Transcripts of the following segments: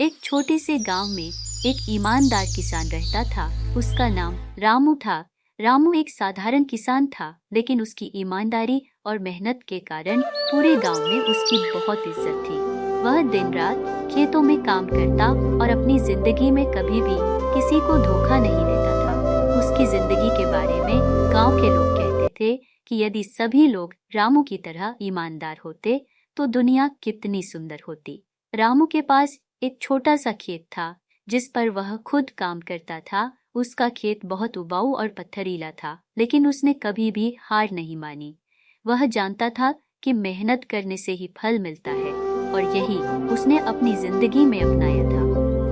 एक छोटे से गांव में एक ईमानदार किसान रहता था। उसका नाम रामू था। रामू एक साधारण किसान था, लेकिन उसकी ईमानदारी और मेहनत के कारण पूरे गांव में उसकी बहुत इज्जत थी। वह दिन रात खेतों में काम करता और अपनी जिंदगी में कभी भी किसी को धोखा नहीं देता था। उसकी जिंदगी के बारे में गांव के लोग कहते थे कि यदि सभी लोग रामू की तरह ईमानदार होते तो दुनिया कितनी सुंदर होती। रामू के पास एक छोटा सा खेत था जिस पर वह खुद काम करता था। उसका खेत बहुत उबाऊ और पत्थरीला था, लेकिन उसने कभी भी हार नहीं मानी। वह जानता था कि मेहनत करने से ही फल मिलता है, और यही उसने अपनी जिंदगी में अपनाया था।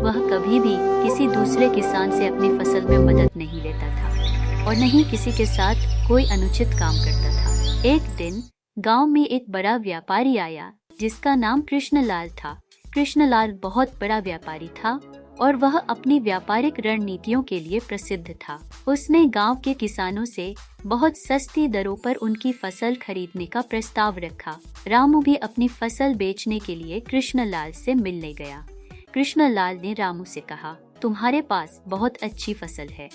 वह कभी भी किसी दूसरे किसान से अपनी फसल में मदद नहीं लेता था और न ही किसी के साथ कोई अनुचित काम करता था। एक दिन गांव में एक बड़ा व्यापारी आया जिसका नाम कृष्णलाल था। कृष्णलाल बहुत बड़ा व्यापारी था और वह अपनी व्यापारिक रणनीतियों के लिए प्रसिद्ध था। उसने गांव के किसानों से बहुत सस्ती दरों पर उनकी फसल खरीदने का प्रस्ताव रखा। रामू भी अपनी फसल बेचने के लिए कृष्णलाल से मिलने गया। कृष्णलाल ने रामू से कहा, तुम्हारे पास बहुत अच्छी फसल है।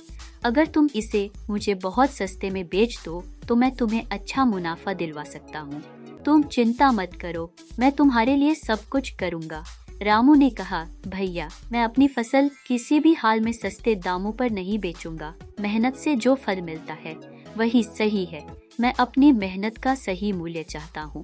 अगर तुम इसे मुझे बहुत सस्ते में बेच दो तो मैं तुम्हें अच्छा मुनाफा दिलवा सकता हूँ। तुम चिंता मत करो, मैं तुम्हारे लिए सब कुछ करूँगा। रामू ने कहा, भैया, मैं अपनी फसल किसी भी हाल में सस्ते दामों पर नहीं बेचूंगा। मेहनत से जो फल मिलता है वही सही है। मैं अपनी मेहनत का सही मूल्य चाहता हूँ।